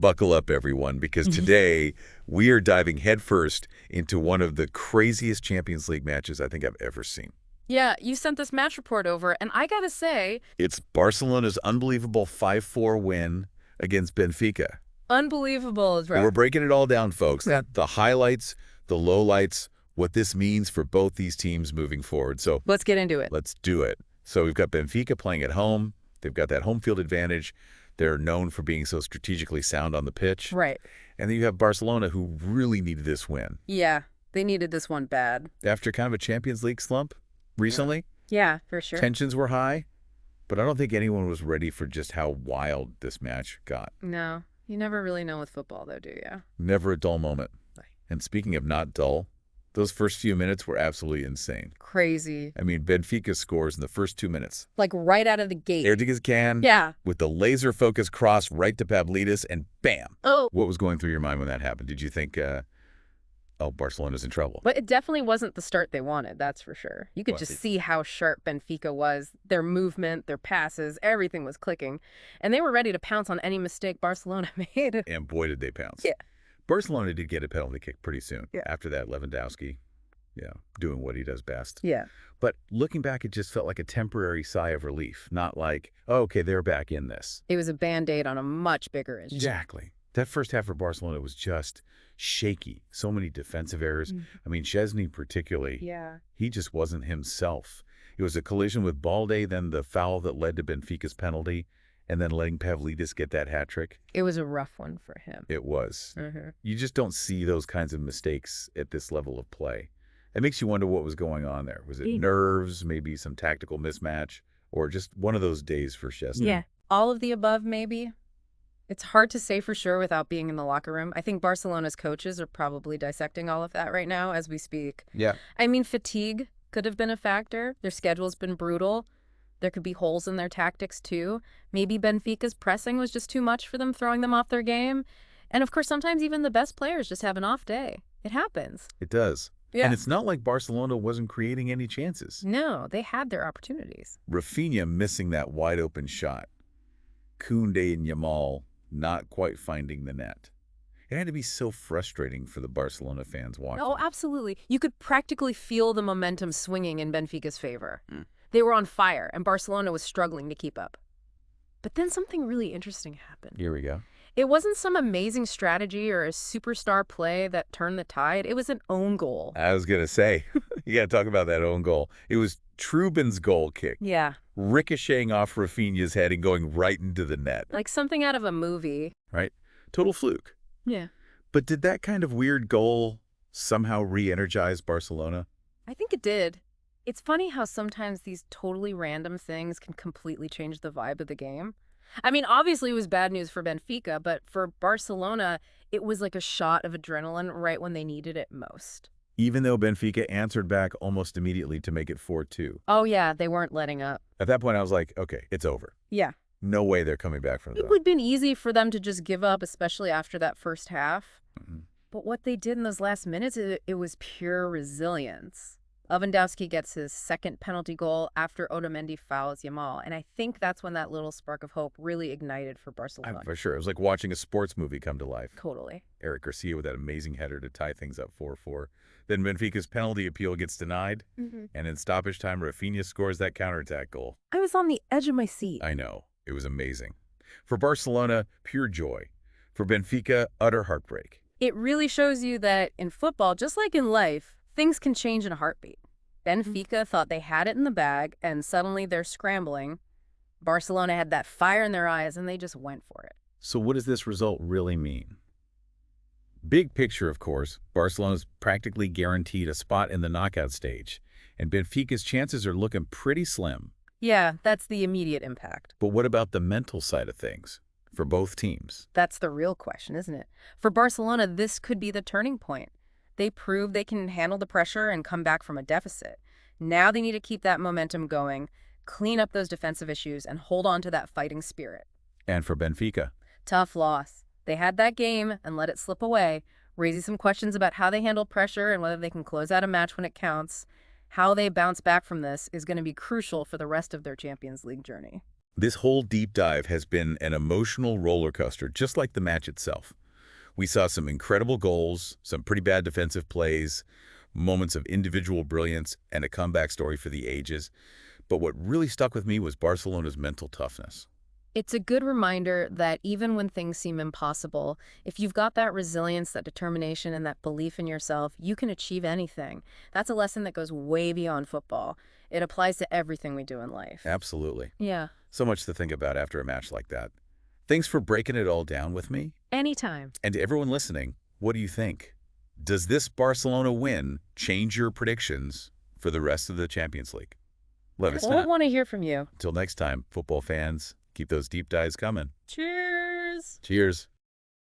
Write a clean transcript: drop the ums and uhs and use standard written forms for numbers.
Buckle up, everyone, because today we are diving headfirst into one of the craziest Champions League matches I think I've ever seen. Yeah, you sent this match report over, and I gotta say, It's Barcelona's unbelievable 5-4 win against Benfica. unbelievable is We're right. breaking it all down, folks. Yeah. The highlights, the lowlights, what this means for both these teams moving forward. So Let's get into it. let's do it. So we've got Benfica playing at home. They've got that home field advantage. They're known for being so strategically sound on the pitch. Right. And then you have Barcelona, who really needed this win. Yeah, they needed this one bad. After kind of a Champions League slump recently, Yeah, for sure. tensions were high, but I don't think anyone was ready for just how wild this match got. No, you never really know with football, though, do you? Never a dull moment. Right. And speaking of not dull, those first few minutes were absolutely insane. Crazy. I mean, Benfica scores in the first 2 minutes. Like right out of the gate. Erdigas can, Yeah. with the laser-focused cross right to Pavlidis, and bam! Oh. What was going through your mind when that happened? Did you think, oh, Barcelona's in trouble? But it definitely wasn't the start they wanted, that's for sure. You could Well, just see how sharp Benfica was. Their movement, their passes, everything was clicking. And they were ready to pounce on any mistake Barcelona made. And boy, did they pounce. Yeah. Barcelona did get a penalty kick pretty soon. Yeah. After that, Lewandowski, doing what he does best. Yeah. But looking back, it just felt like a temporary sigh of relief, not like, oh, okay, they're back in this. It was a Band-Aid on a much bigger issue. Exactly. That first half for Barcelona was just shaky. So many defensive errors. I mean, Szczesny particularly, Yeah. he just wasn't himself. It was a collision with Balde, then the foul that led to Benfica's penalty, and then letting Pavlidis get that hat trick. It was a rough one for him. It was. Mm-hmm. You just don't see those kinds of mistakes at this level of play. It makes you wonder what was going on there. Was it nerves, maybe some tactical mismatch, or just one of those days for Szczesny? Yeah. All of the above, maybe. It's hard to say for sure without being in the locker room. I think Barcelona's coaches are probably dissecting all of that right now as we speak. Yeah. I mean, fatigue could have been a factor. Their schedule's been brutal. There could be holes in their tactics, too. Maybe Benfica's pressing was just too much for them, throwing them off their game. And, of course, sometimes even the best players just have an off day. It happens. It does. Yeah. And it's not like Barcelona wasn't creating any chances. No, they had their opportunities. Raphinha missing that wide-open shot. Koundé and Yamal not quite finding the net. It had to be so frustrating for the Barcelona fans watching. Oh, absolutely. You could practically feel the momentum swinging in Benfica's favor. They were on fire, and Barcelona was struggling to keep up. But then something really interesting happened. Here we go. It wasn't some amazing strategy or a superstar play that turned the tide. It was an own goal. I was going to say, you got to talk about that own goal. It was Trubin's goal kick, Yeah, ricocheting off Raphinha's head and going right into the net, like something out of a movie. right? Total fluke. Yeah. But did that kind of weird goal somehow re-energize Barcelona? I think it did. It's funny how sometimes these totally random things can completely change the vibe of the game. I mean, obviously it was bad news for Benfica, but for Barcelona, it was like a shot of adrenaline right when they needed it most. Even though Benfica answered back almost immediately to make it 4-2. Oh, yeah, they weren't letting up. At that point, I was like, okay, it's over. Yeah. No way they're coming back from It that. would have been easy for them to just give up, especially after that first half. But what they did in those last minutes, it was pure resilience. Lewandowski gets his second penalty goal after Otamendi fouls Yamal, and I think that's when that little spark of hope really ignited for Barcelona. For sure. It was like watching a sports movie come to life. Totally. Eric Garcia with that amazing header to tie things up 4-4. Then Benfica's penalty appeal gets denied, and in stoppage time, Raphinha scores that counterattack goal. I was on the edge of my seat. I know. It was amazing. For Barcelona, pure joy. For Benfica, utter heartbreak. It really shows you that in football, just like in life, things can change in a heartbeat. Benfica thought they had it in the bag, and suddenly they're scrambling. Barcelona had that fire in their eyes, and they just went for it. So what does this result really mean? Big picture, of course, Barcelona's practically guaranteed a spot in the knockout stage, and Benfica's chances are looking pretty slim. Yeah, that's the immediate impact. But what about the mental side of things for both teams? That's the real question, isn't it? For Barcelona, this could be the turning point. They proved they can handle the pressure and come back from a deficit. Now they need to keep that momentum going, clean up those defensive issues, and hold on to that fighting spirit. And for Benfica? Tough loss. They had that game and let it slip away, raising some questions about how they handle pressure and whether they can close out a match when it counts. How they bounce back from this is going to be crucial for the rest of their Champions League journey. This whole deep dive has been an emotional roller coaster, just like the match itself. We saw some incredible goals, some pretty bad defensive plays, moments of individual brilliance, and a comeback story for the ages. But what really stuck with me was Barcelona's mental toughness. It's a good reminder that even when things seem impossible, if you've got that resilience, that determination, and that belief in yourself, you can achieve anything. That's a lesson that goes way beyond football. It applies to everything we do in life. Absolutely. Yeah. So much to think about after a match like that. Thanks for breaking it all down with me. Anytime. And to everyone listening, what do you think? Does this Barcelona win change your predictions for the rest of the Champions League? Let us I know. want to hear from you. Until next time, football fans, keep those deep dives coming. Cheers. Cheers.